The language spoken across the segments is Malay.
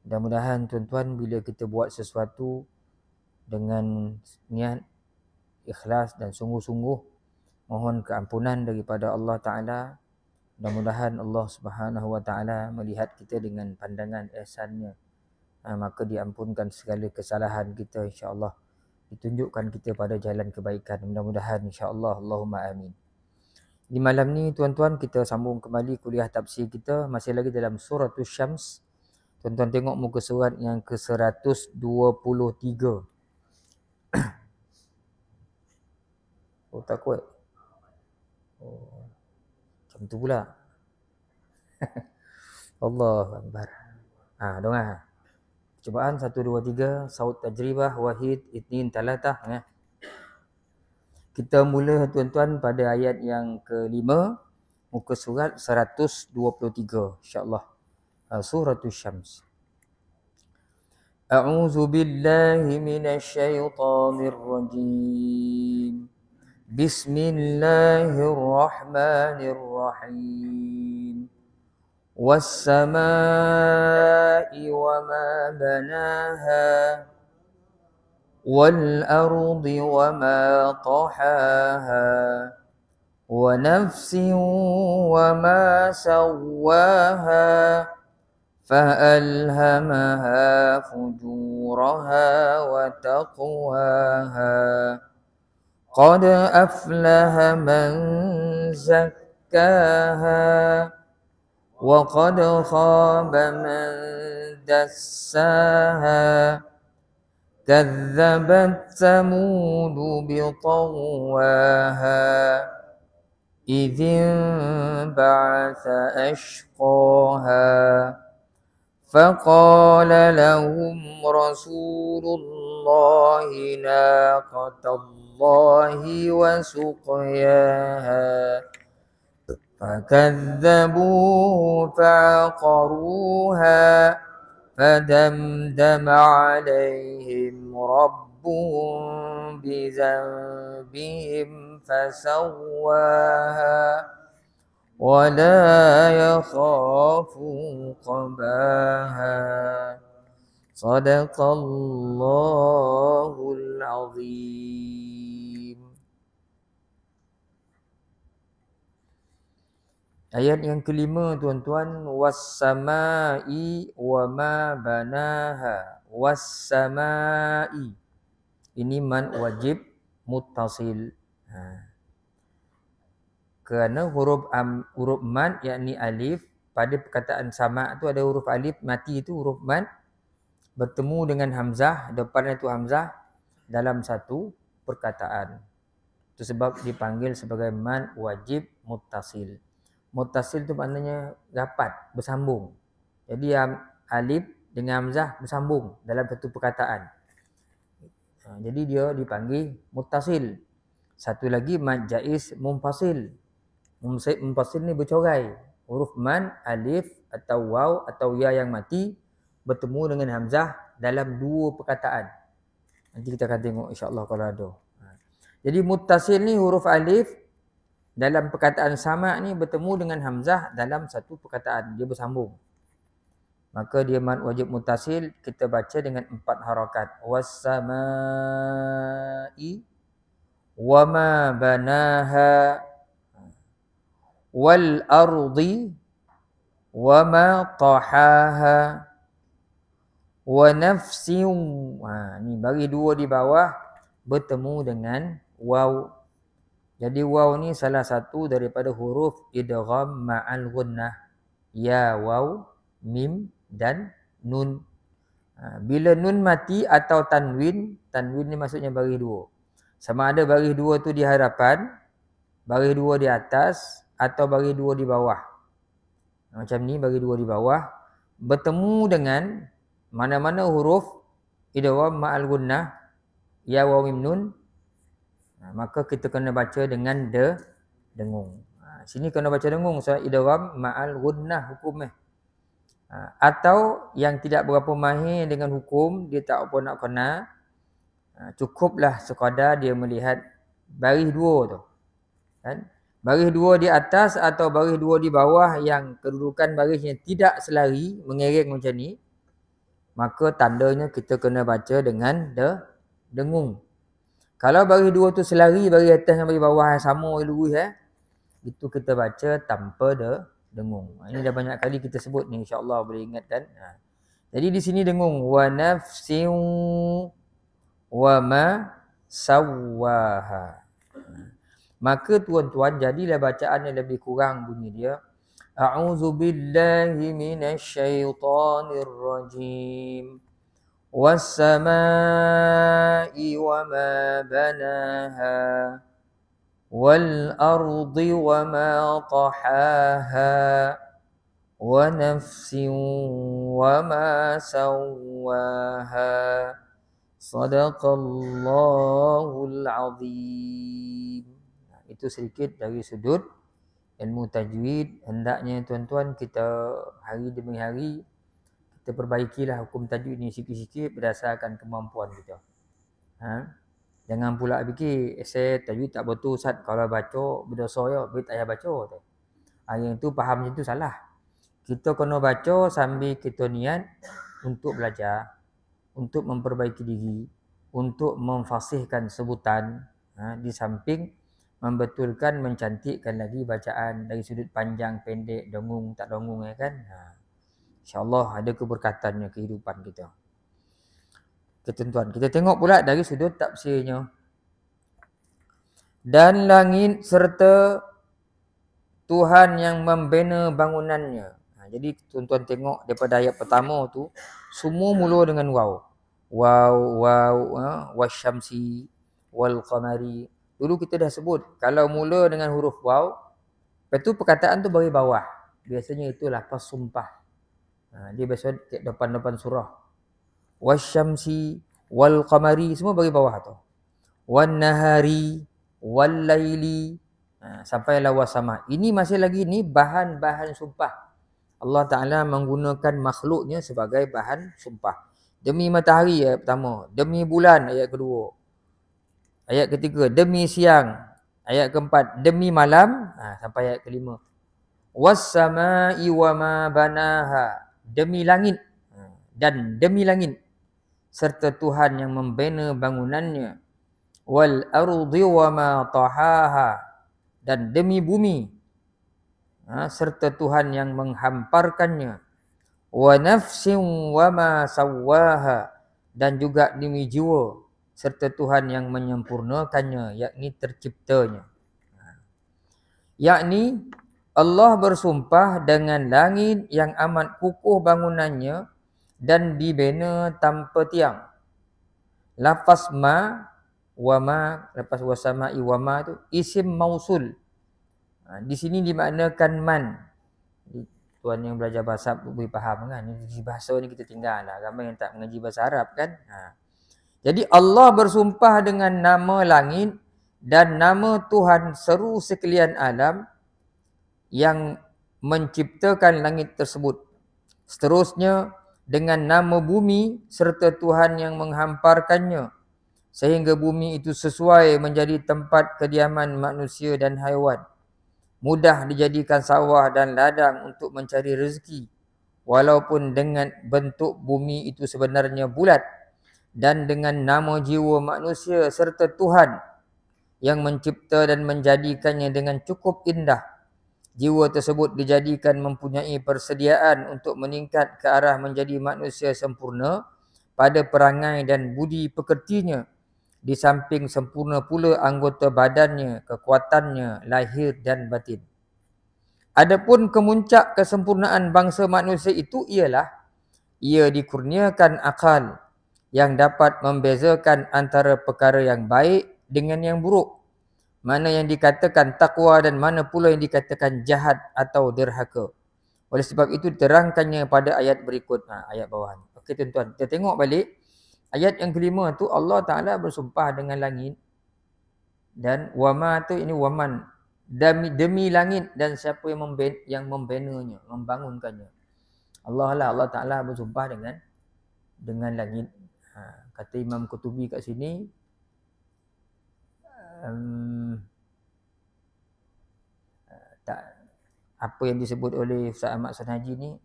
Mudah-mudahan tuan-tuan bila kita buat sesuatu dengan niat ikhlas dan sungguh-sungguh mohon keampunan daripada Allah Ta'ala. Mudah-mudahan Allah Subhanahu Wa Ta'ala melihat kita dengan pandangan ihsannya. Maka diampunkan segala kesalahan kita, insya-Allah. Ditunjukkan kita pada jalan kebaikan. Mudah-mudahan, insya-Allah. Allahumma amin. Di malam ni tuan-tuan kita sambung kembali kuliah tafsir kita. Masih lagi dalam surah Syams. Tuan-tuan tengok muka surat yang ke-123. Oh, tak kuat. Oh, macam tu pula. Allah Akbar. Dengar. Cubaan 1, 2, 3. Saut tajribah. Wahid. Itnin. Talatah. Kita mula tuan-tuan pada ayat yang ke-5. Muka surat 123. InsyaAllah. Surah Syams. A'udzu billahi minasyaitonir rajim. Bismillahirrahmanirrahim. Was-samaa'i wa ma banaha wal ardi wa ma tahaha wa nafsin wa ma sawwaha فألهمها فجورها وتقواها قد أفلح من زكاها وقد خاب من دساها كذبت ثمود بطغواها إذ انبعث أشقاها فقال لهم رسول الله ناقة الله وسقياها فكذبوه فعقروها فدمدم عليهم ربهم بذنبهم فسواها ولا يخاف عقباها صدق الله العظيم. Ayat yang kelima tuan-tuan, was-samaa'i wa ma banaha. Was-samaa'i. Ini man wajib muttasil. Kerana huruf man yakni alif, pada perkataan sama tu ada huruf alif mati, itu huruf man bertemu dengan hamzah, depan itu hamzah dalam satu perkataan. Itu sebab dipanggil sebagai man wajib muttasil. Muttasil tu maknanya rapat, bersambung. Jadi alif dengan hamzah bersambung dalam satu perkataan. Jadi dia dipanggil muttasil. Satu lagi mad jaiz munfasil. Munfasil ni bercorai. Huruf man, alif atau waw atau ya yang mati bertemu dengan hamzah dalam dua perkataan. Nanti kita akan tengok insya-Allah kalau ada. Jadi muttasil ni huruf alif dalam perkataan sama ni bertemu dengan hamzah dalam satu perkataan, dia bersambung. Maka dia mad wajib muttasil, kita baca dengan 4 harakat. Was-samaa'i wa ma banaha wal ardi wa ma tahaha wa nafsin. Ni bagi dua di bawah bertemu dengan waw. Jadi waw ni salah satu daripada huruf idgham ma'al gunnah. Ya, waw, mim dan nun. Bila nun mati atau tanwin, tanwin ni maksudnya baris dua. Sama ada baris dua tu di hadapan, baris dua di atas atau baris dua di bawah. Macam ni, baris dua di bawah bertemu dengan mana-mana huruf idgham ma'al gunnah, ya, waw, mim, nun, maka kita kena baca dengan dengung. Sini kena baca dengung, so idgham ma'al gunnah hukum Atau yang tidak berapa mahir dengan hukum, dia tak apa nak kena, cukuplah sekadar dia melihat baris dua tu. Kan? Baris dua di atas atau baris dua di bawah yang kedudukan barisnya tidak selari, mengereng macam ni, maka tandanya kita kena baca dengan dengung. Kalau bagi dua tu selari, bagi atas dan bagi bawah yang sama lurus itu kita baca tanpa dengung. Ini dah banyak kali kita sebut ni, insya-Allah boleh ingatkan. Jadi di sini dengung wa nafsin wa ma sawwaha. Maka tuan-tuan jadilah bacaan yang lebih kurang bunyi dia. A'udzu billahi minasyaitonir rajim. Was-samaa'i wa ma banaha. Wal ardi wa ma tahaha. Wa nafsin wa ma sawwaha. Sadaqallahul azim. Itu sedikit dari sudut ilmu tajwid. Hendaknya tuan-tuan kita hari demi hari kita perbaikilah hukum tajwid ni sikit-sikit berdasarkan kemampuan kita. Jangan pula fikir saya tajwid tak betul Ustaz, kalau baca berdosa ya, tak payah baca tu. Yang itu faham macam tu salah. Kita kena baca sambil kita niat untuk belajar, untuk memperbaiki diri, untuk memfasihkan sebutan, di samping membetulkan, mencantikkan lagi bacaan dari sudut panjang, pendek, dengung, tak dengung kan. InsyaAllah ada keberkatannya kehidupan kita. Ketentuan. Kita tengok pula dari sudut tafsirnya. Dan langit serta Tuhan yang membina bangunannya. Jadi tuan-tuan tengok daripada ayat pertama tu, semua mula dengan waw. Waw, wasyamsi, wal qamari. Dulu kita dah sebut, kalau mula dengan huruf waw, lepas tu perkataan tu bagi bawah. Biasanya itu lafaz sumpah. Dia biasa depan-depan surah. Wasyamsi, wal qamari, semua bagi bawah tu. Wan nahari, wal laili, sampailah wasama. Ini masih lagi ni bahan-bahan sumpah. Allah Ta'ala menggunakan makhluknya sebagai bahan sumpah. Demi matahari ayat pertama, demi bulan ayat kedua, ayat ketiga demi siang, ayat keempat demi malam, sampai ayat kelima. Was-samaa'i wa ma banaha, demi langit dan demi langit serta Tuhan yang membina bangunannya. Wal ardi wa ma tahaha, dan demi bumi serta Tuhan yang menghamparkannya. Wa nafsin wa ma sawwaha, dan juga demi jiwa serta Tuhan yang menyempurnakannya, yakni terciptanya. Yakni Allah bersumpah dengan langit yang amat kukuh bangunannya dan dibina tanpa tiang. Lafaz ma wa ma, lepas wasama'i wa ma tu isim mausul. Di sini dimaknakan man. Tuan yang belajar bahasa boleh faham kan. Bahasa ni kita tinggal lah. Ramai yang tak mengaji bahasa Arab kan. Jadi Allah bersumpah dengan nama langit dan nama Tuhan seru sekalian alam yang menciptakan langit tersebut. Seterusnya dengan nama bumi serta Tuhan yang menghamparkannya, sehingga bumi itu sesuai menjadi tempat kediaman manusia dan haiwan. Mudah dijadikan sawah dan ladang untuk mencari rezeki, walaupun dengan bentuk bumi itu sebenarnya bulat. Dan dengan nama jiwa manusia serta Tuhan yang mencipta dan menjadikannya dengan cukup indah, jiwa tersebut dijadikan mempunyai persediaan untuk meningkat ke arah menjadi manusia sempurna pada perangai dan budi pekertinya, di samping sempurna pula anggota badannya, kekuatannya, lahir dan batin. Adapun kemuncak kesempurnaan bangsa manusia itu ialah ia dikurniakan akal yang dapat membezakan antara perkara yang baik dengan yang buruk, mana yang dikatakan takwa dan mana pula yang dikatakan jahat atau derhaka. Oleh sebab itu terangkannya pada ayat berikut, ayat bawah ni. Okey tuan-tuan, kita tengok balik ayat yang kelima tu, Allah Ta'ala bersumpah dengan langit. Dan wama tu ini waman, demi langit dan siapa yang membenanya, membangunkannya. Allah Ta'ala bersumpah dengan langit. Kata Imam Qutubi kat sini, tak, apa yang disebut oleh Ustaz Ahmad Sunaji ni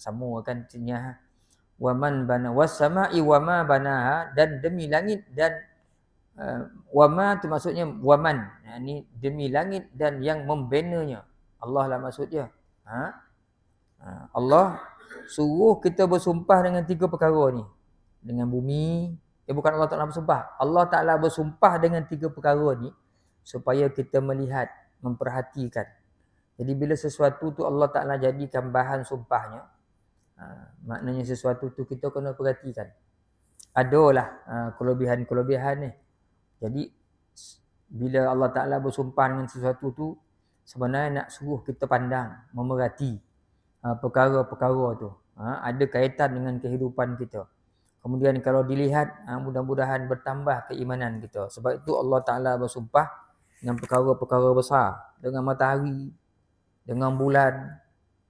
sama kan artinya. wa man bana was sama'i wa ma banaha, dan demi langit dan wa ma tu maksudnya waman, ni demi langit dan yang membenanya. Allah lah maksud dia. Allah suruh kita bersumpah dengan 3 perkara ni. Dengan bumi, bukan Allah Ta'ala bersumpah. Allah Ta'ala bersumpah dengan 3 perkara ni supaya kita melihat, memperhatikan. Jadi bila sesuatu tu Allah Ta'ala jadikan bahan sumpahnya, maknanya sesuatu tu kita kena perhatikan. Adalah kelebihan-kelebihan ni. Jadi bila Allah Ta'ala bersumpah dengan sesuatu tu, sebenarnya nak suruh kita pandang, memerhati perkara-perkara tu. Ada kaitan dengan kehidupan kita. Kemudian kalau dilihat, mudah-mudahan bertambah keimanan kita. Sebab itu Allah Ta'ala bersumpah dengan perkara-perkara besar. Dengan matahari, dengan bulan,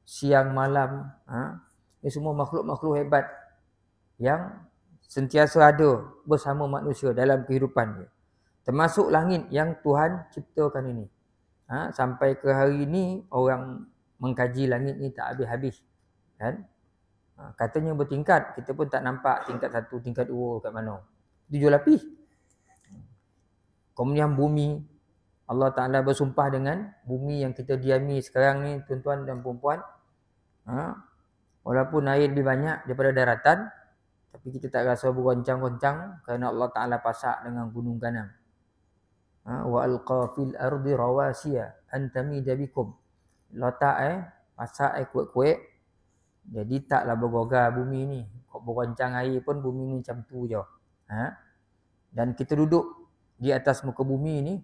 siang, malam. Ini semua makhluk-makhluk hebat yang sentiasa ada bersama manusia dalam kehidupan dia. Termasuk langit yang Tuhan ciptakan ini. Sampai ke hari ini orang mengkaji langit ni tak habis-habis. Kan? Katanya bertingkat, kita pun tak nampak tingkat 1, tingkat 2 kat mana. 7 lapis. Kemudian bumi, Allah Ta'ala bersumpah dengan bumi yang kita diami sekarang ni, tuan-tuan dan puan-puan. Walaupun air lebih banyak daripada daratan, tapi kita tak rasa bergoncang-goncang kerana Allah Ta'ala pasak dengan gunung ganang. Wa alqa fil ardi rawasiya an tamida bikum. Letak pasak kuat-kuat. Jadi taklah bergogar bumi ni. Kok bergoncang air pun bumi ni macam tu je. Dan kita duduk di atas muka bumi ni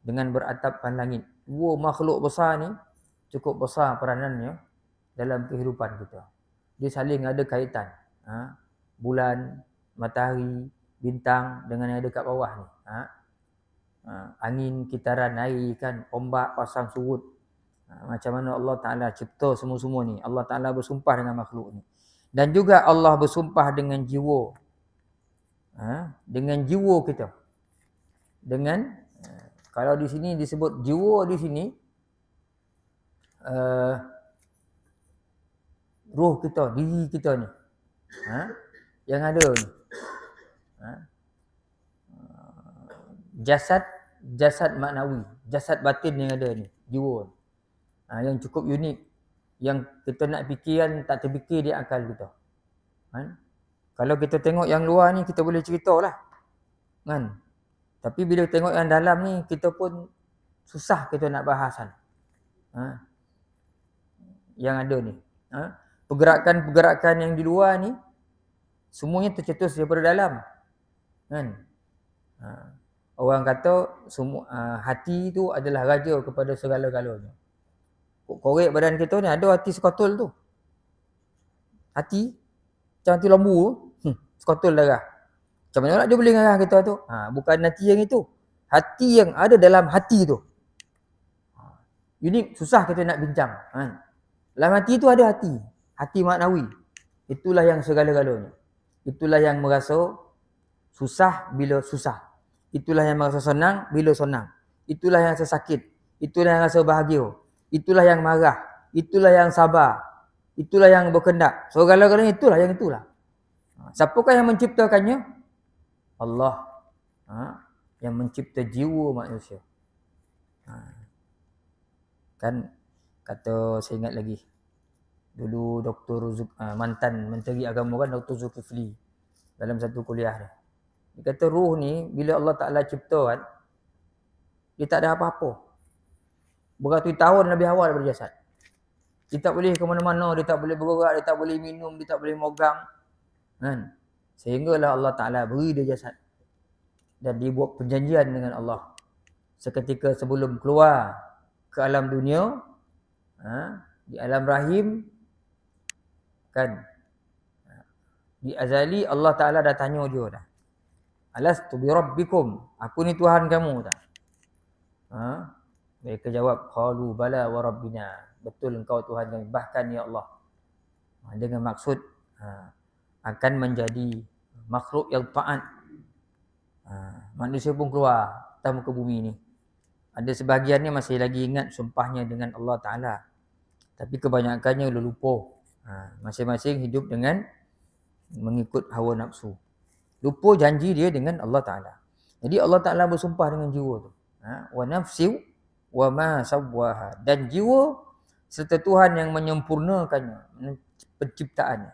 dengan beratapkan langit. 2 makhluk besar ni cukup besar peranannya dalam kehidupan kita. Dia saling ada kaitan. Bulan, matahari, bintang dengan yang ada kat bawah ni. Angin, kitaran air kan, ombak, pasang surut. Macam mana Allah Ta'ala cipta semua-semua ni. Allah Ta'ala bersumpah dengan makhluk ni. Dan juga Allah bersumpah dengan jiwa. Dengan jiwa kita. Dengan, kalau di sini disebut jiwa di sini, roh kita, diri kita ni. Yang ada ni. Jasad maknawi, jasad batin yang ada ni, jiwa. Yang cukup unik, yang kita nak fikirkan tak terfikir di akal kita. Kalau kita tengok yang luar ni kita boleh ceritalah. Kan? Tapi bila tengok yang dalam ni kita pun susah kita nak bahasan. Yang ada ni. Pergerakan-pergerakan yang di luar ni semuanya tercetus daripada dalam. Kan? Orang kata semua hati tu adalah raja kepada segala-galanya. Korek badan kita ni ada hati sekotul tu. Hati macam hati lembu, sekotul darah. Macam mana dia boleh ngarah kita tu? Bukan hati yang itu. Hati yang ada dalam hati tu. Unik, susah kita nak bincang. Dalam hati tu ada hati. Hati maknawi. Itulah yang segala-galanya. Itulah yang merasa susah bila susah. Itulah yang merasa senang bila senang. Itulah yang rasa sakit. Itulah yang rasa bahagia. Itulah yang marah. Itulah yang sabar. Itulah yang berkendak. Segala-galanya itulah yang itulah. Siapakah yang menciptakannya? Allah. Yang mencipta jiwa manusia. Kan kata, saya ingat lagi. Dulu Dr. mantan Menteri Agama kan, Dr. Zulkifli. Dalam satu kuliah dia. Dia kata ruh ni bila Allah Ta'ala cipta kan, dia tak ada apa-apa. Beratus tahun lebih awal daripada jasad. Dia tak boleh ke mana-mana, dia tak boleh bergerak, dia tak boleh minum, dia tak boleh megang. Kan? Sehinggalah Allah Ta'ala beri dia jasad. Dan dia buat perjanjian dengan Allah. Seketika sebelum keluar ke alam dunia, di alam rahim, kan? Di azali Allah Ta'ala dah tanya dia dah. Alastu bi rabbikum, aku ni Tuhan kamu tak? Mereka jawab, qalu bala wa rabbina, betul engkau Tuhan kami, bahkan ya Allah. Dengan maksud akan menjadi makhluk yang taat. Manusia pun keluar atas muka bumi ni. Ada sebahagiannya masih lagi ingat sumpahnya dengan Allah Ta'ala. Tapi kebanyakannya lupa. Masing-masing hidup dengan mengikut hawa nafsu. Lupa janji dia dengan Allah Ta'ala. Jadi Allah Ta'ala bersumpah dengan jiwa tu. Wa nafsi wa ma sawwaha. Dan jiwa serta Tuhan yang menyempurnakannya, penciptaannya.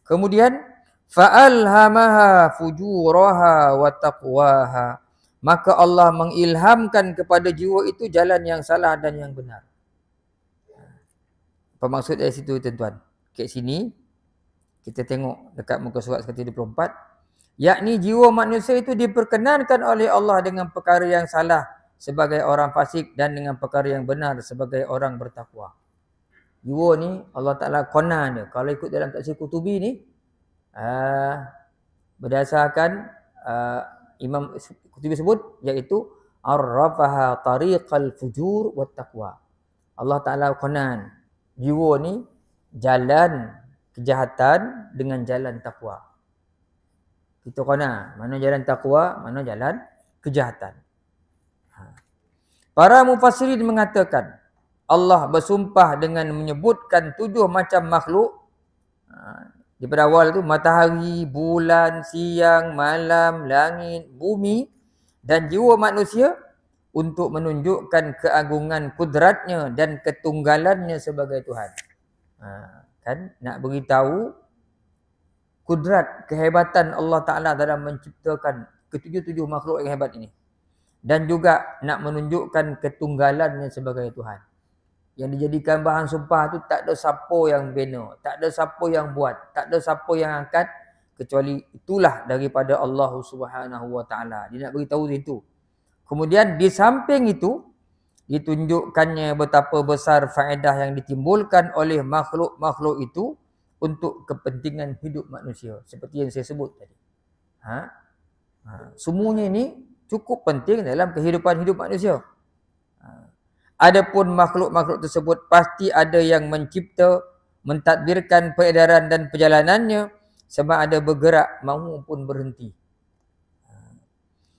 Kemudian fa'alhamaha fujuraha wa taqwaha. Maka Allah mengilhamkan kepada jiwa itu jalan yang salah dan yang benar. Apa maksud dari situ tuan-tuan? Kat sini kita tengok dekat muka surat 124, yakni jiwa manusia itu diperkenankan oleh Allah dengan perkara yang salah sebagai orang fasik dan dengan perkara yang benar sebagai orang bertakwa. Jiwa ni Allah Ta'ala konan dia. Kalau ikut dalam tafsir Qutubi ni, berdasarkan Imam Qutubi sebut, iaitu arrafaha tariqal fujur wat taqwa. Allah Ta'ala konan jiwa ni jalan kejahatan dengan jalan takwa. Kita konan mana jalan takwa, mana jalan kejahatan. Para mufassirin mengatakan Allah bersumpah dengan menyebutkan 7 macam makhluk. Daripada awal tu matahari, bulan, siang, malam, langit, bumi dan jiwa manusia untuk menunjukkan keagungan kudratnya dan ketunggalannya sebagai Tuhan. Kan nak beritahu kudrat, kehebatan Allah Ta'ala dalam menciptakan ketujuh-tujuh makhluk yang hebat ini. Dan juga nak menunjukkan ketunggalannya sebagai Tuhan. Yang dijadikan bahan sumpah tu tak ada siapa yang bina, tak ada siapa yang buat, tak ada siapa yang angkat, kecuali itulah daripada Allah Subhanahu Wa Ta'ala. Dia nak beritahu itu. Kemudian di samping itu, ditunjukkannya betapa besar faedah yang ditimbulkan oleh makhluk-makhluk itu untuk kepentingan hidup manusia. Seperti yang saya sebut tadi. Semuanya ini cukup penting dalam kehidupan hidup manusia. Adapun makhluk-makhluk tersebut pasti ada yang mencipta, mentadbirkan peredaran dan perjalanannya, sama ada bergerak maupun berhenti.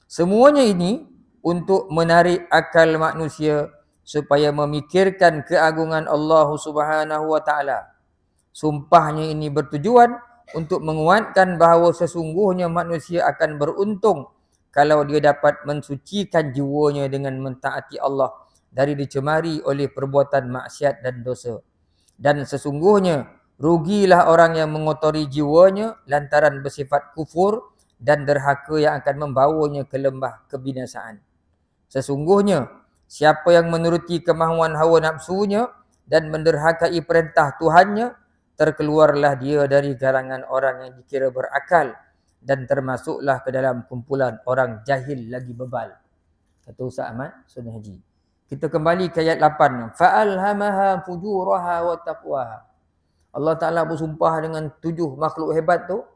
Semuanya ini untuk menarik akal manusia supaya memikirkan keagungan Allah Subhanahu Wa Ta'ala. Sumpahnya ini bertujuan untuk menguatkan bahawa sesungguhnya manusia akan beruntung kalau dia dapat mensucikan jiwanya dengan mentaati Allah dari dicemari oleh perbuatan maksiat dan dosa. Dan sesungguhnya rugilah orang yang mengotori jiwanya lantaran bersifat kufur dan derhaka yang akan membawanya ke lembah kebinasaan. Sesungguhnya siapa yang menuruti kemahuan hawa nafsunya dan menderhakai perintah Tuhannya, terkeluarlah dia dari kalangan orang yang dikira berakal dan termasuklah ke dalam kumpulan orang jahil lagi bebal. Kata Ustaz Ahmad Sunnah Haji. Kita kembali ke ayat 8. Fa'alhamaha fujuraha wa taqwaha. Allah Ta'ala bersumpah dengan 7 makhluk hebat tu.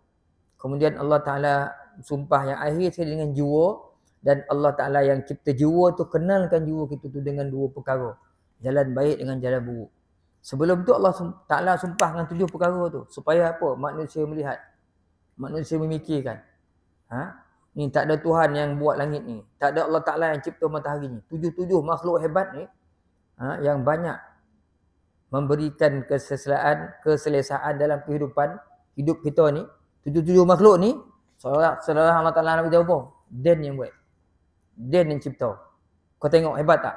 Kemudian Allah Ta'ala sumpah yang akhir sekali dengan jiwa. Dan Allah Ta'ala yang cipta jiwa tu kenalkan jiwa kita tu dengan 2 perkara. Jalan baik dengan jalan buruk. Sebelum tu Allah Ta'ala sumpah dengan 7 perkara tu. Supaya apa? Manusia melihat. Manusia memikirkan. Ni tak ada Tuhan yang buat langit ni. Tak ada Allah Ta'ala yang cipta matahari ni. 7 makhluk hebat ni. Yang banyak memberikan keselesaan dalam kehidupan hidup kita ni. 7 makhluk ni. Seolah Allah Ta'ala nak beritahu apa? Dan yang buat. Dia yang cipta. Kau tengok hebat tak?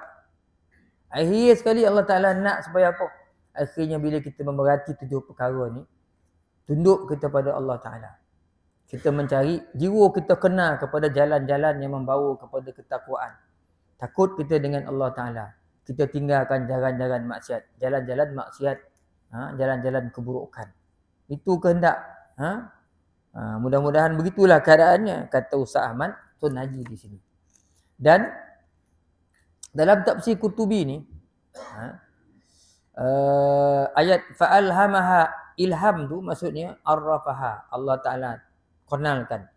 Akhir sekali Allah Ta'ala nak supaya apa? Akhirnya bila kita memerhati 7 perkara ni, tunduk kita pada Allah Ta'ala. Kita mencari, jiwa kita kenal kepada jalan-jalan yang membawa kepada ketakwaan. Takut kita dengan Allah Ta'ala. Kita tinggalkan jalan-jalan maksiat. Jalan-jalan maksiat. Jalan-jalan keburukan. Itu kehendak. Mudah-mudahan begitulah keadaannya, kata Ustaz Ahmad Sunnah Haji di sini. Dan dalam tafsir Qutubi ni, ayat fa'alhamaha, ilham tu maksudnya arrafaha, Allah Ta'ala kenalkan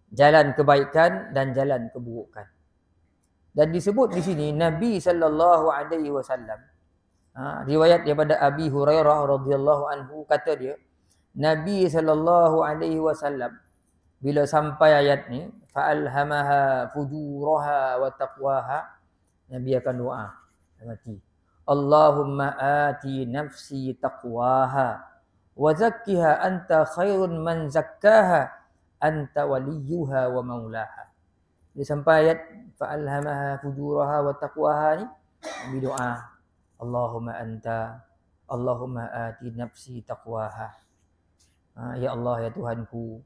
jalan kebaikan dan jalan keburukan. Dan disebut di sini Nabi SAW, riwayat daripada Abi Hurairah radhiyallahu anhu, kata dia Nabi SAW bila sampai ayat ni fa'alhamaha fujuraha wa taqwaha, Nabi akan doa mati, Allahumma ati nafsi taqwaha wa zakkiha anta khairun man zakkaha anta waliyuha wa maulaha. Dia sampai ayat fa'alhamaha fujuraha wa taqwaha ni, ambil doa Allahumma ati nafsi taqwaha. Ya Allah, ya Tuhanku,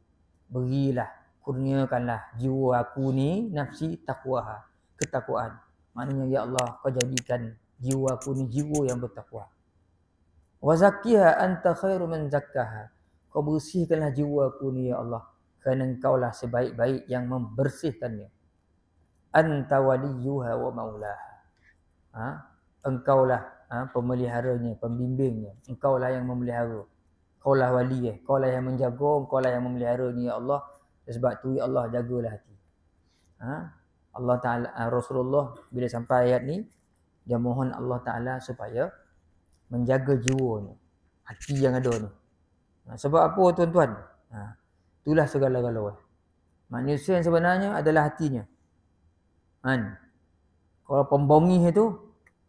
berilah, kurniakanlah jiwa aku ni nafsi taqwaha, ketakwaan. Maknanya ya Allah, kau jadikan jiwa aku ni jiwa yang bertakwa. Wa zakkiha anta khairu man zakkaha. Kau bersihkanlah jiwa aku ni ya Allah, kerana engkaulah sebaik-baik yang membersihkannya. Anta waliyuha wa maulaha. Engkaulah pemeliharanya, pembimbingnya. Engkaulah yang memelihara. Engkaulah wali, engkaulah yang menjaga, engkaulah yang memeliharanya ya Allah. Sebab tu ya Allah, jagalah hati. Allah Ta'ala, Rasulullah bila sampai ayat ni, dia mohon Allah Ta'ala supaya menjaga jiwanya, hati yang ada ni. Sebab apa tuan-tuan? Itulah segala-galanya. Manusia yang sebenarnya adalah hatinya. Kalau pembongih itu,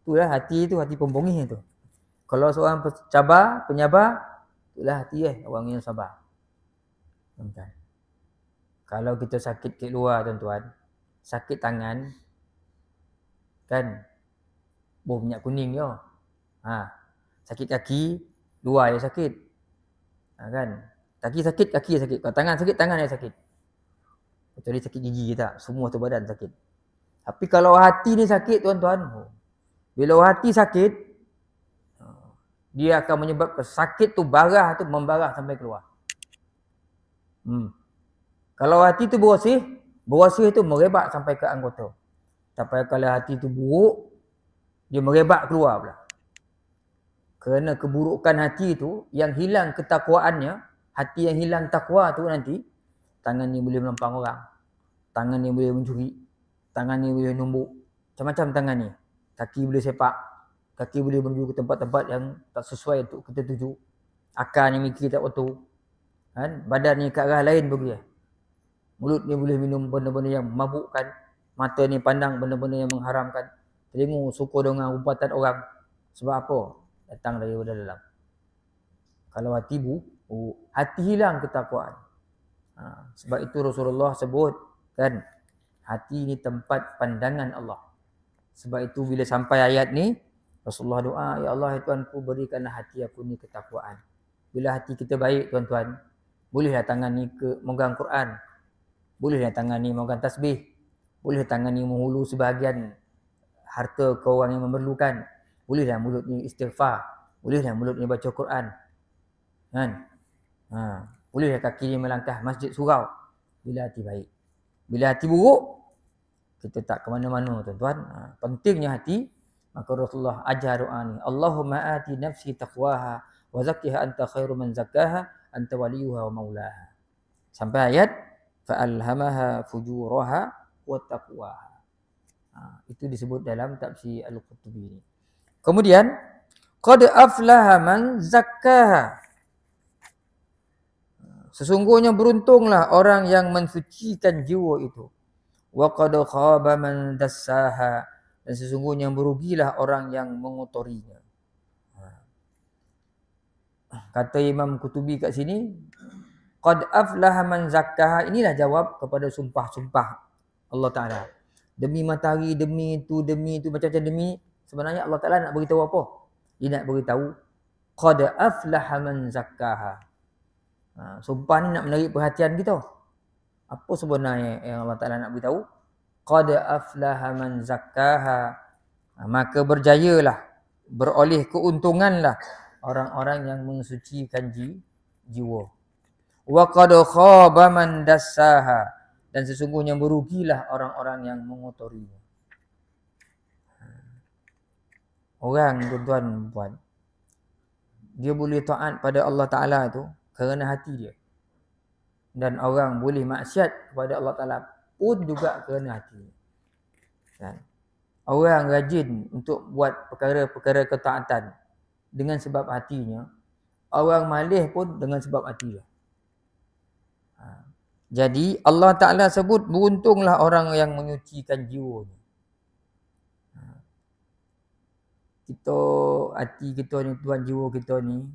itulah hati itu, hati pembongih itu. Kalau seorang penyabar, itulah hati orang yang sabar. Tuan-tuan. Kalau kita sakit kat luar tuan-tuan, sakit tangan, kan, minyak kuning je. Sakit kaki, luar je sakit. Kan, kaki sakit, kaki sakit. Kalau tangan sakit, tangan je sakit. Kecuali sakit gigi tak, semua tu badan sakit. Tapi kalau hati ni sakit tuan-tuan, bila hati sakit, dia akan menyebabkan sakit tu barah tu membarah sampai keluar. Kalau hati tu bersih tu merebak sampai ke anggota. Tapi kalau hati tu buruk, dia merebak keluar pula. Kerana keburukan hati tu, yang hilang ketakwaannya, hati yang hilang takwa tu nanti, tangan ni boleh melampang orang, tangan ni boleh mencuri, tangan ni boleh numbuk, macam-macam tangan ni. Kaki boleh sepak, kaki boleh menuju ke tempat-tempat yang tak sesuai untuk kita tuju. Akal ni mikir tak betul. Badan ni ke arah lain pergi. Mulut ni boleh minum benda-benda yang memabukkan. Mata ni pandang benda-benda yang mengharamkan. Telinga suka dengan umpatan orang. Sebab apa? Datang daripada dalam. Kalau hati hati hilang ketakwaan. Sebab itu Rasulullah sebut kan, hati ni tempat pandangan Allah. Sebab itu bila sampai ayat ni, Rasulullah doa, ya Allah ya Tuhanku, berikanlah hati aku ni ketakwaan. Bila hati kita baik tuan-tuan, bolehlah tangan ni memegang Quran, bolehlah tangan ni memegang tasbih, bolehlah tangan ni menghulu sebahagian harta ke orang yang memerlukan, bolehlah mulut ni istighfar, bolehlah mulut ni baca Quran, kan? Bolehlah kaki ni melangkah masjid surau bila hati baik. Bila hati buruk, kita tak ke mana-mana tuan-tuan. Pentingnya hati. Maka Rasulullah ajar doa ni, Allahumma ati nafsi taqwaha wa zakkiha anta khairu man zakkaha anta waliyuha wa maulaha. Sampai ayat fa'alhamaha fujuraha wa taqwaha. Itu disebut dalam tafsir Al-Qurtubi ni. Kemudian qad aflaha man zakkaha. Sesungguhnya beruntunglah orang yang mensucikan jiwa itu. Wa qad khaba man dassaha, dan sesungguhnya merugilah orang yang mengotorinya. Kata Imam Qurtubi kat sini, qad aflaha man zakkaha, inilah jawab kepada sumpah-sumpah Allah Taala. Demi matahari, demi itu, macam-macam demi. Sebenarnya Allah Taala nak beritahu apa? Dia nak beritahu qad aflaha man zakkaha. Sumpah ni nak menarik perhatian kita. Apa sebenarnya yang Allah Ta'ala nak beritahu? Qad aflaha man zakkaha. Maka berjayalah, beroleh keuntunganlah orang-orang yang mensucikan jiwa. Wa qad khaba man dassaha, dan sesungguhnya merugilah orang-orang yang mengotorinya. Orang tuan-tuan puan, dia boleh taat pada Allah Ta'ala tu kerana hati dia. Dan orang boleh maksiat kepada Allah Ta'ala pun juga kerana hati. Kan? Orang rajin untuk buat perkara-perkara ketaatan dengan sebab hatinya. Orang malih pun dengan sebab hati dia. Jadi Allah Ta'ala sebut beruntunglah orang yang menyucikan jiwanya. Kita, hati kita ni, tuan, jiwa kita ni,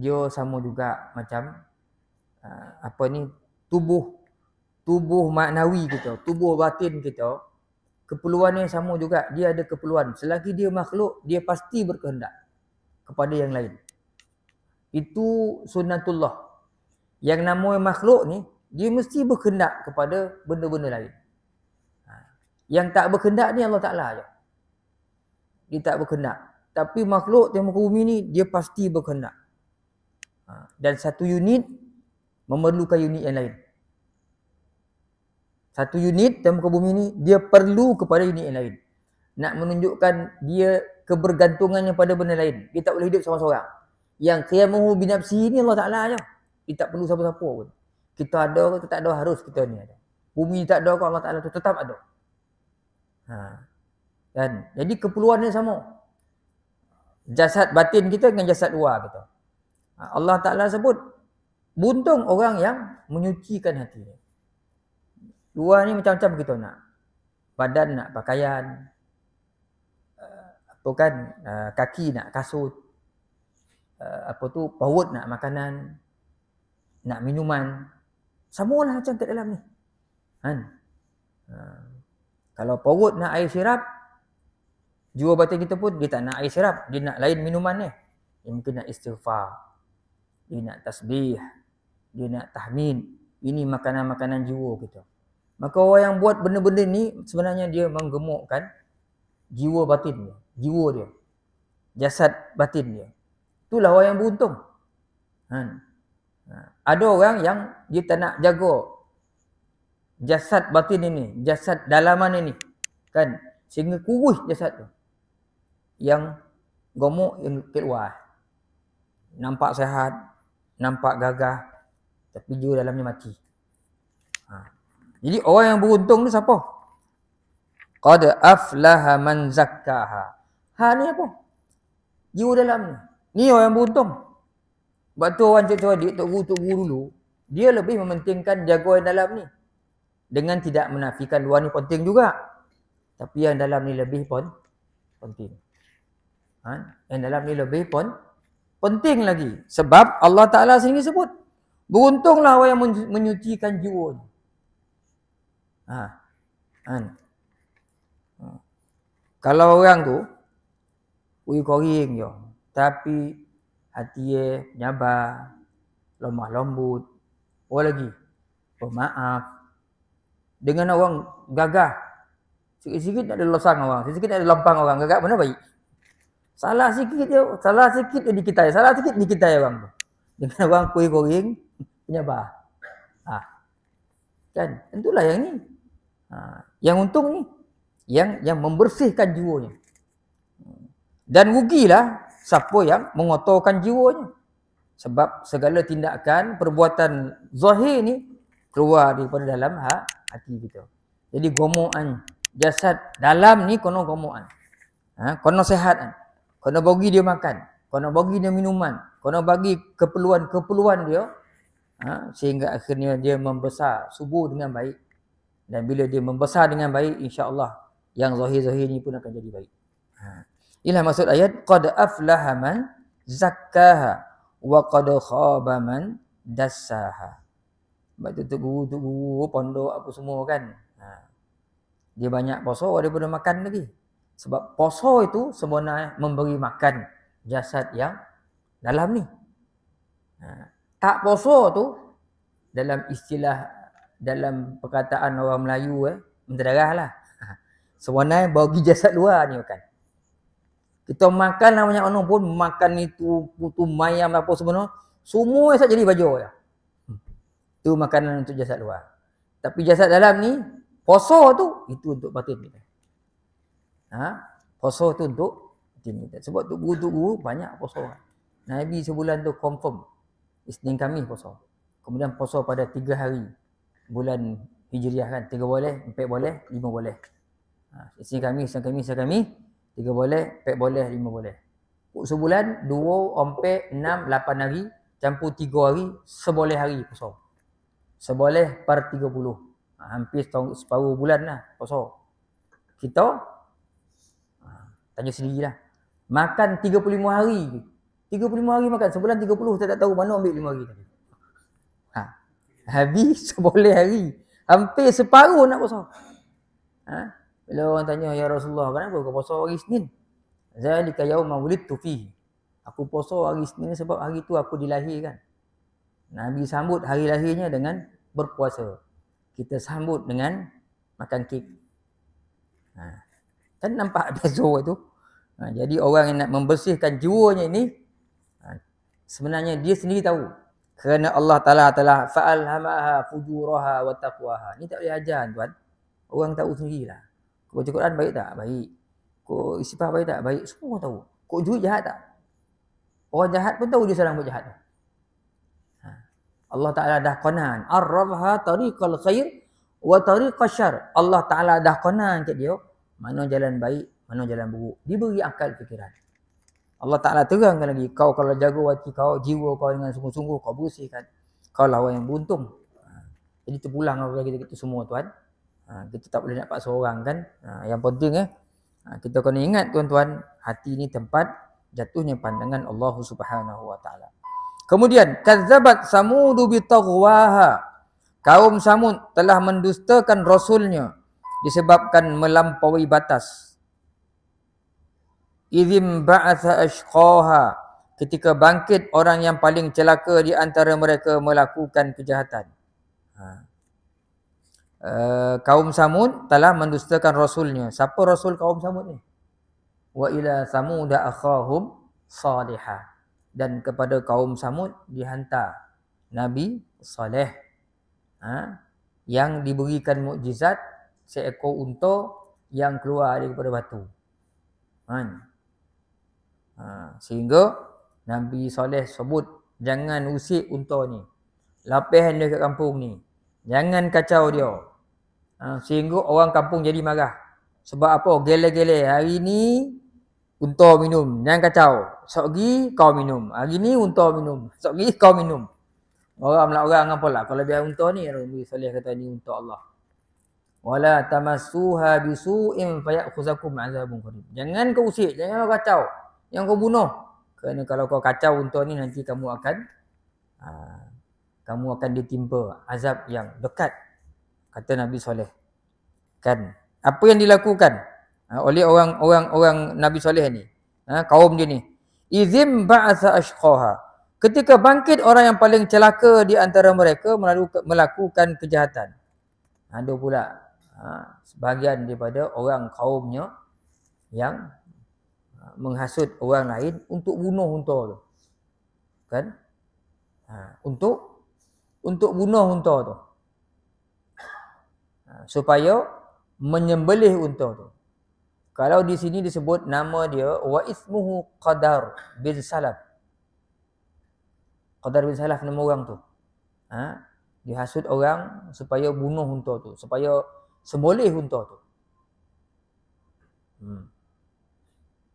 dia sama juga macam apa ni, tubuh maknawi kita, tubuh batin kita, keperluannya sama juga. Dia ada keperluan. Selagi dia makhluk, dia pasti berkehendak kepada yang lain. Itu sunnatullah. Yang namanya makhluk ni, dia mesti berkehendak kepada benda-benda lain. Yang tak berkehendak ni Allah Ta'ala je. Dia tak berkehendak. Tapi makhluk yang muka bumi ni, dia pasti berkehendak. Dan satu unit memerlukan unit yang lain. Satu unit dalam muka bumi ni, dia perlu kepada unit yang lain. Nak menunjukkan dia kebergantungannya pada benda lain. Dia tak boleh hidup seorang-seorang. Yang qiyamuhu binafsihi ni Allah Ta'ala je. Dia tak perlu siapa-siapa pun. Kita ada ke tak ada, harus kita ni ada. Bumi tak ada ke Allah Ta'ala tu tetap ada. Dan jadi keperluannya sama. Jasad batin kita dengan jasad luar kita. Allah Ta'ala sebut, buntung orang yang menyucikan hatinya. Luar ni macam-macam kita nak. Badan nak pakaian, apa kan, kaki nak kasut, perut nak makanan, nak minuman. Semualah macam kat dalam ni. Kalau perut nak air sirap, jiwa batin kita pun dia tak nak air sirap, dia nak lain minuman ni. Dia mungkin nak istighfar, dia nak tasbih, dia nak tahmid. Ini makanan-makanan jiwa kita. Maka orang yang buat benda-benda ni sebenarnya dia menggemukkan jiwa batin dia, jiwa dia, jasad batin dia. Itulah orang yang beruntung. Ada orang yang dia tak nak jaga jasad batin ini, jasad dalaman ini, kan, sehingga kurus jasad tu. Yang gemuk yang keluar. Nampak sihat, nampak gagah, tapi jiwa dalamnya mati. Jadi orang yang beruntung ni siapa? Qad aflaha man zakkaha. Ni apa? Jiwa dalam ni. Ni orang yang beruntung. Sebab tu orang cakap adik, tok guru dulu, dia lebih mementingkan jaga yang dalam ni. Dengan tidak menafikan luar ni penting juga. Tapi yang dalam ni lebih pun penting. Yang dalam ni lebih pun penting lagi. Sebab Allah Ta'ala sendiri sebut, beruntunglah orang yang menyucikan jiwa ni. Kalau orang tu koring je, tapi hati dia nyabar, lemah lembut, apa lagi, pemaaf, dengan orang gagah, sikit-sikit ada losang orang, sikit-sikit ada lempang orang, gagah mana baik. Salah sikit dia dikitai, salah sikit dikitai orang tu. Dengan orang koring, penyabar. Kan, tentulah yang ni. Yang untung ni, yang membersihkan jiwanya. Dan rugilah siapa yang mengotorkan jiwanya. Sebab segala tindakan, perbuatan zahir ni keluar daripada dalam hati kita. Jadi gomokan jasad dalam ni kena gomokan. Kena sihat. Kena bagi dia makan, kena bagi dia minuman, kena bagi keperluan dia, sehingga akhirnya dia membesar, subur dengan baik. Dan bila dia membesar dengan baik, insya-Allah yang zahir-zahir ni pun akan jadi baik. Inilah maksud ayat qad aflaha man zakkaha wa qad khaba man dassaha. Sebab tu guru pondok apa semua kan. Dia banyak puasa daripada makan lagi. Sebab puasa itu sebenarnya memberi makan jasad yang dalam ni. Tak puasa tu dalam istilah, dalam perkataan orang Melayu menterah lah. Sebenarnya bagi jasad luar ni makan. Kita makan lah banyak orang pun makan itu putu mayam apa semua esok jadi baju lah. Itu makanan untuk jasad luar. Tapi jasad dalam ni, puasa tu itu untuk batin kita. Puasa tu untuk batin kita. Sebab tu guru-guru banyak puasa. Nabi sebulan tu confirm Isnin Khamis puasa. Kemudian puasa pada 3 hari bulan Hijriah kan, 3 boleh, 4 boleh, 5 boleh. Isnin Khamis, 3 boleh, 4 boleh, 5 boleh. Sebulan 2, 4, 6, 8 hari, campur 3 hari, seboleh hari puasa. Seboleh per 30. Hampir separuh bulan lah puasa. Kita tanya sendirilah. Makan 35 hari 35 hari makan, sebulan 30 kita tak tahu mana ambil 5 hari tadi. Habis 10 hari. Hampir separuh nak puasa. Bila orang tanya, ya Rasulullah, kenapa kau puasa hari Isnin? Zalika yauma wulidtu fihi. Aku puasa hari Isnin sebab hari tu aku dilahirkan. Nabi sambut hari lahirnya dengan berpuasa. Kita sambut dengan makan kek. Kan nampak beza tu. Jadi orang yang nak membersihkan jiwanya ini, sebenarnya dia sendiri tahu. Kerana Allah Ta'ala telah fa'alhamaha fujuraha wa taqwaha. Ni tak boleh ajar tuan. Orang tahu sendirilah. Kau baca Quran baik tak? Baik. Kau istighfar baik tak? Baik. Semua tahu. Kau jujur jahat tak? Orang jahat pun tahu dia seorang buat jahat. Allah Ta'ala dah qanan. Arrabha tariqal khair wa tariqal syar. Allah Ta'ala dah qanan kat dia. Mana jalan baik, mana jalan buruk. Dia beri akal fikiran. Allah Ta'ala terangkan lagi. Kau kalau jaga hati kau, jiwa kau dengan sungguh-sungguh, kau bersihkan. Kau lah orang yang beruntung. Jadi terpulang kepada kita semua tuan. Kita tak boleh nak paksa orang kan. Yang penting kita kena ingat tuan-tuan, hati ni tempat jatuhnya pandangan Allah Subhanahu Wa Ta'ala. Kemudian, kazzabat samudu bitaghwaha. Kaum Samud telah mendustakan rasulnya disebabkan melampaui batas. Idzim ba'atha ashqaha. Ketika bangkit orang yang paling celaka di antara mereka melakukan kejahatan. Kaum Samud telah mendustakan rasulnya. Siapa rasul kaum Samud ni? Wa ila samuda akhahum salihah. Dan kepada kaum Samud dihantar Nabi Saleh, yang diberikan mukjizat seekor unta yang keluar daripada batu. Sehingga Nabi Saleh sebut, jangan usik unta ni, lapihkan dia kat kampung ni, jangan kacau dia. Sehingga orang kampung jadi marah. Sebab apa? Gele-gele, hari ni unta minum, jangan kacau. Esok lagi kau minum, hari ni unta minum, esok lagi kau minum. Orang apa lah kalau biar unta ni. Nabi Saleh kata ni unta Allah. Wala tamassuha bisu'in fayakhuzakum 'adzabun qarib. Jangan kau usik, jangan kau kacau, jangan kau bunuh. Kerana kalau kau kacau unta ni, nanti kamu akan ditimpa azab yang dekat, kata Nabi Saleh. Kan apa yang dilakukan oleh orang Nabi Saleh ni, kaum dia ni. Idzim ba'atha ashqaha. Ketika bangkit orang yang paling celaka di antara mereka melakukan kejahatan. Ada pula sebahagian daripada orang kaumnya yang menghasut orang lain untuk bunuh unta tu. Kan? Untuk bunuh unta tu. Supaya menyembelih unta tu. Kalau di sini disebut nama dia wa ismuhu Qadar bin Salaf. Qadar bin Salaf nama orang tu. Dihasut orang supaya bunuh unta tu, supaya sembelih unta tu.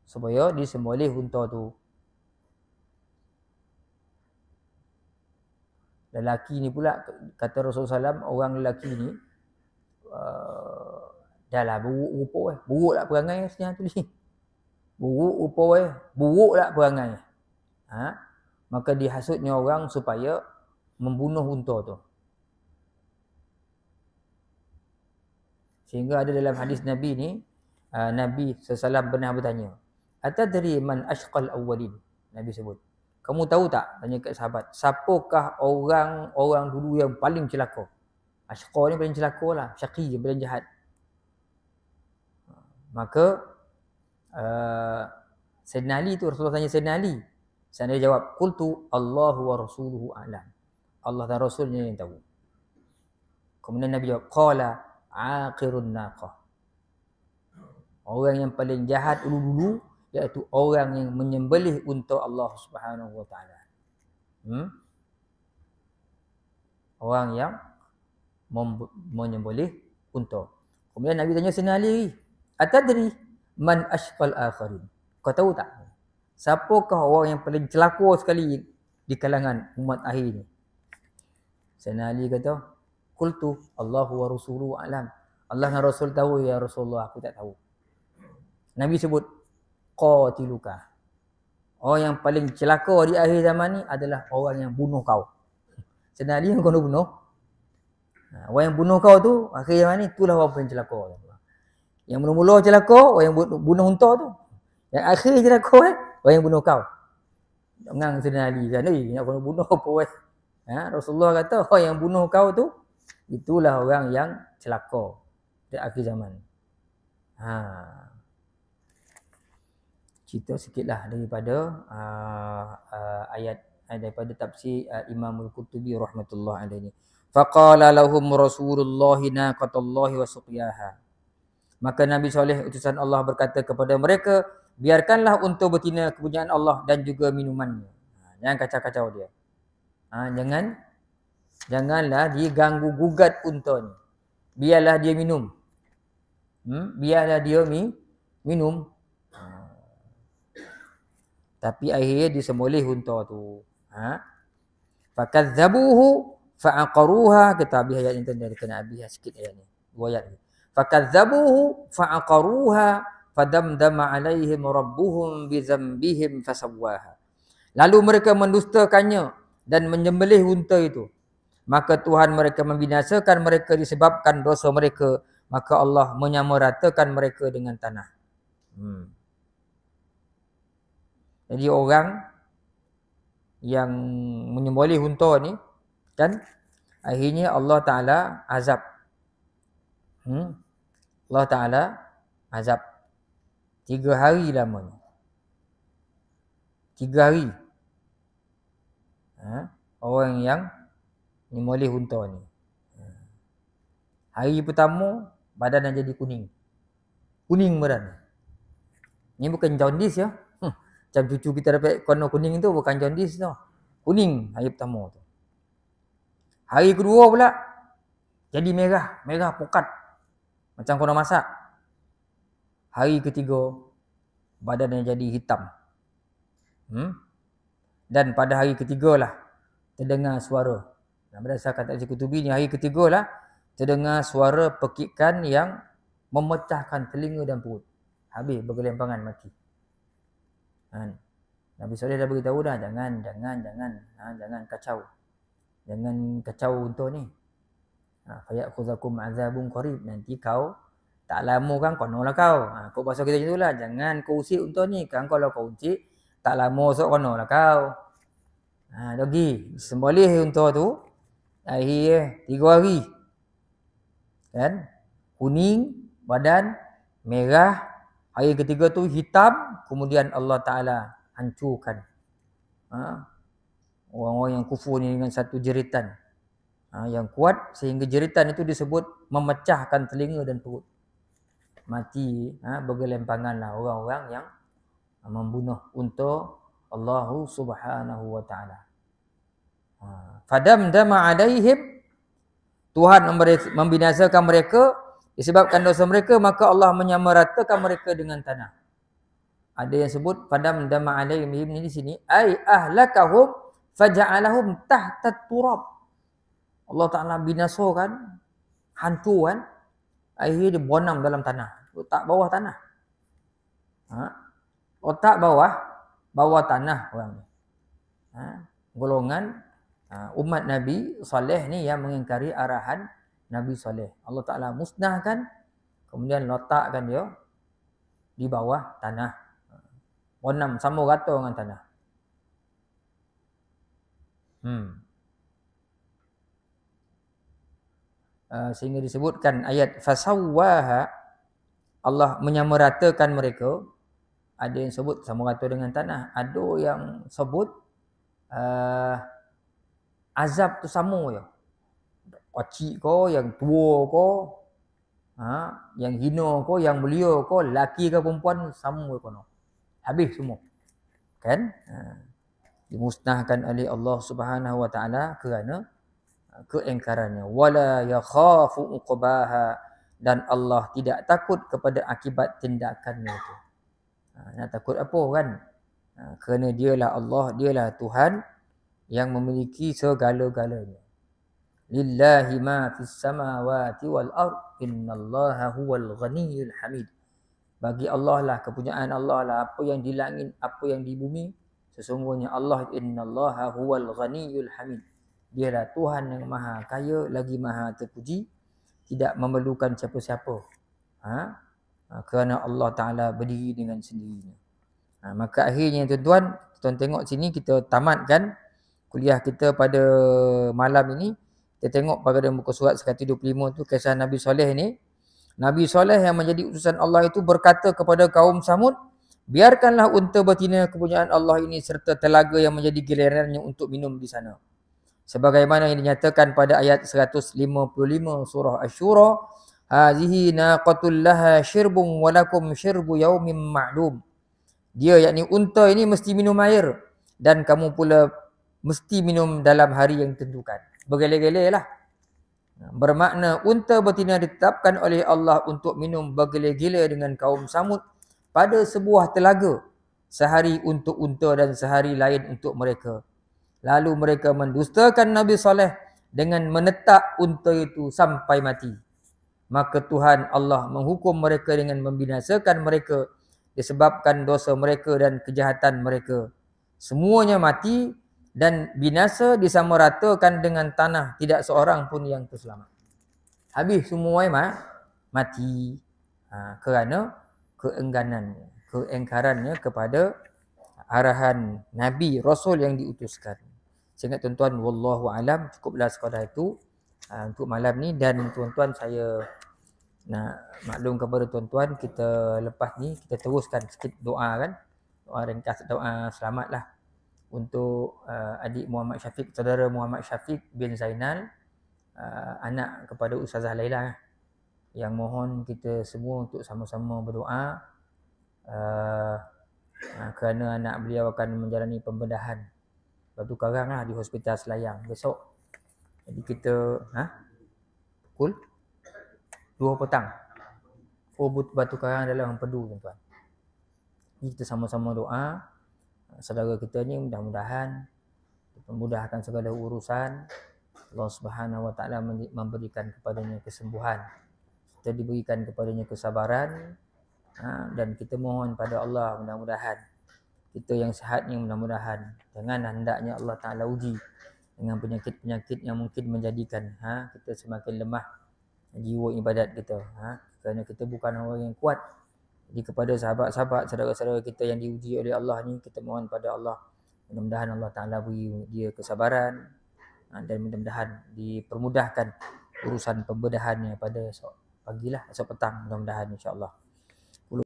Supaya disembelih unta tu. Lelaki ni pula, kata Rasulullah SAW, orang lelaki ni dah lah buruk rupa buruk lah perangai senyap tu ni. Buruk rupa buruk lah perangai. Maka dihasutnya orang supaya membunuh unta tu. Sehingga ada dalam hadis Nabi ni, Nabi SAW pernah bertanya, atadri man ashqal awwalin? Nabi sebut, kamu tahu tak, tanya kat sahabat, siapakah orang dulu yang paling celaka? Ashqa ni paling celaka lah, syaqi yang paling jahat. Maka Sayyidina Ali tu, Rasulullah tanya Sayyidina Ali. Sayyidina Ali jawab, qultu Allahu wa rasuluhu a'lam. Allah dan Rasulnya yang tahu. Kemudian Nabi jawab, qala aqirun naqah. Orang yang paling jahat dulu-dulu iaitu orang yang menyembelih unta Allah Subhanahu Wa Taala. Orang yang menyembelih unta. Kemudian Nabi tanya Sayyidina Ali, atadri man ashqal akharin? Kau tahu tak, siapakah orang yang paling celaka sekali di kalangan umat akhir ni? Sayyidina Ali kata, qultu Allahu wa rasuluhu a'lam. Allah dan Rasul tahu ya Rasulullah, aku tak tahu. Nabi sebut qatiluka. Orang yang paling celaka di akhir zaman ni adalah orang yang bunuh kau. Senali yang kau nak bunuh. Orang yang bunuh kau tu akhir zaman ni itulah orang paling celaka. Yang mula-mula celaka orang yang bunuh unta tu. Yang akhir celaka orang yang bunuh kau. Jangan senali kan, nak kena bunuh apa Rasulullah kata orang yang bunuh kau tu itulah orang yang celaka di akhir zaman. Cerita sikitlah daripada ayat daripada tafsir Imam Al-Qurtubi rahmatullah alaihi. Faqala lahum Rasulullah naqatallahi wa suqiyaha. Maka Nabi Saleh utusan Allah berkata kepada mereka, biarkanlah unta betina kepunyaan Allah dan juga minumannya. Jangan kacau-kacau dia. Janganlah diganggu gugat unta ni. Biarlah dia minum. Biarlah dia minum. Tapi akhirnya disembelih unta tu. Fakadzabuhu fa'aqaruha. Kita habis ayat ni tadi, kena habis sikit ayat ni. Dua ayat ni. Fakadzabuhu fa'aqaruha fadamdama alaihim rabbuhum bizambihim fasawwaha. Lalu mereka mendustakannya dan menyembelih unta itu. Maka Tuhan mereka membinasakan mereka disebabkan dosa mereka. Maka Allah menyamaratakan mereka dengan tanah. Jadi orang yang menyembelih unta ni kan, akhirnya Allah Ta'ala azab. Allah Ta'ala azab 3 hari lamanya. 3 hari. Orang yang menyembelih unta ni. Hari pertama badan dah jadi kuning. Kuning badan. Ni bukan jaundice ya. Macam cucu kita dapat warna kuning tu bukan jaundice tu. Kuning hari pertama tu. Hari kedua pula jadi merah, merah pukat. Macam kau nak masak. Hari ketiga badannya jadi hitam. Dan pada hari ketiga lah terdengar suara. Berdasarkan tafsir Qurtubi ni, hari ketiga lah terdengar suara pekikan yang memecahkan telinga dan perut. Habis bergelimpangan mati. Nabi Saleh dah beritahu dah, jangan kacau. Jangan kacau unta ni. Fayakhuzakum azabun qarib. Nanti kau tak lama kan konolah kau. Kau bahasa kita macam itulah, jangan kau usik unta ni. Kan kalau kau usik tak lama sok konolah kau. Lagi sembelih unta tu akhir 3 hari. Kan? Kuning badan, merah, hari ketiga tu hitam, kemudian Allah Ta'ala hancurkan orang-orang yang kufur ni dengan satu jeritan yang kuat, sehingga jeritan itu disebut memecahkan telinga dan perut. Mati bergelimpangan lah orang-orang yang membunuh unta Allah Subhanahu wa Ta'ala. Fadamdama alaihim, Tuhan membinasakan mereka disebabkan dosa mereka, maka Allah menyamaratakan mereka dengan tanah. Ada yang sebut fadamdama alaihim ni di sini ai ahlakahum faja'alahum tahta turab. Allah Ta'ala binasakan, hancurkan, akhirnya dia bonam dalam tanah, letak bawah tanah. Letak bawah tanah orang ni. Golongan umat Nabi Saleh ni yang mengingkari arahan Nabi Saleh. Allah Ta'ala musnahkan, kemudian letakkan dia di bawah tanah. Bonam sama rata dengan tanah. Sehingga disebutkan ayat fasawwaha, Allah menyamaratakan mereka. Ada yang sebut sama rata dengan tanah, ada yang sebut azab tu sama je. Kecil ko, yang tua ko, yang hina ko, yang mulia ko, laki ke perempuan sama kono. Habis semua. Kan? Dimusnahkan oleh Allah Subhanahu wa Ta'ala kerana keingkarannya. Wala yakhafu uqbaha, dan Allah tidak takut kepada akibat tindakannya itu. Nak takut apa kan? Kerana dialah Allah, dialah Tuhan yang memiliki segala-galanya. Lillahi ma fis samawati wal ard, innallaha huwal ghaniyyul hamid. Bagi Allah lah, kepunyaan Allah lah, apa yang di langit, apa yang di bumi, Sesungguhnya Allah, innallaha huwal ghaniyyul hamid. Dialah Tuhan yang maha kaya lagi maha terpuji, tidak memerlukan siapa-siapa. Kerana Allah Ta'ala berdiri dengan sendirinya. Maka akhirnya tuan-tuan tengok sini, kita tamatkan kuliah kita pada malam ini. Kita tengok pada muka surat 125 tu, kisah Nabi Soleh ni. Nabi Soleh yang menjadi utusan Allah itu berkata kepada kaum Samud, biarkanlah unta betina kepunyaan Allah ini serta telaga yang menjadi gilirannya untuk minum di sana. Sebagaimana yang dinyatakan pada ayat 155 surah Asy-Syura, hazihi naqatul laha syirbun wa lakum syirbu yaumin ma'lum. Dia yakni unta ini mesti minum air dan kamu pula mesti minum dalam hari yang ditentukan. Bergele-gele lah. Bermakna unta betina ditetapkan oleh Allah untuk minum bergele-gele dengan kaum Samud pada sebuah telaga, sehari untuk unta dan sehari lain untuk mereka. Lalu mereka mendustakan Nabi Saleh dengan menetak unta itu sampai mati. Maka Tuhan Allah menghukum mereka dengan membinasakan mereka disebabkan dosa mereka dan kejahatan mereka. Semuanya mati dan binasa disamaratakan dengan tanah, tidak seorang pun yang terselamat. Habis semuanya mati kerana keengganannya, keengkarannya kepada arahan Nabi Rasul yang diutuskan. Saya ingat tuan-tuan, wallahu alam, cukuplah sekadar itu untuk malam ni. Dan tuan-tuan, saya nak maklum kepada tuan-tuan, kita lepas ni kita teruskan sikit doa kan. Doa ringkas, doa selamat lah untuk adik Muhammad Syafiq, saudara Muhammad Syafiq bin Zainal, anak kepada Ustazah Laila, yang mohon kita semua untuk sama-sama berdoa kerana anak beliau akan menjalani pembedahan batu karang lah di Hospital Selayang besok. Jadi kita pukul 2 petang. Batu karang dalam empedu tuan-tuan. Jadi kita sama-sama doa saudara kita ni mudah-mudahan memudahkan segala urusan. Allah Subhanahu Wa Taala memberikan kepadanya kesembuhan. Kita diberikan kepadanya kesabaran. Dan kita mohon pada Allah mudah-mudahan kita yang sihat ni, mudah-mudahan jangan hendaknya Allah Ta'ala uji dengan penyakit-penyakit yang mungkin menjadikan kita semakin lemah jiwa ibadat kita, kerana kita bukan orang yang kuat. Jadi kepada sahabat-sahabat, saudara-saudara kita yang diuji oleh Allah ni, kita mohon pada Allah mudah-mudahan Allah Ta'ala beri dia kesabaran dan mudah-mudahan dipermudahkan urusan pembedahannya pada esok pagilah, esok petang, mudah-mudahan insya-Allah.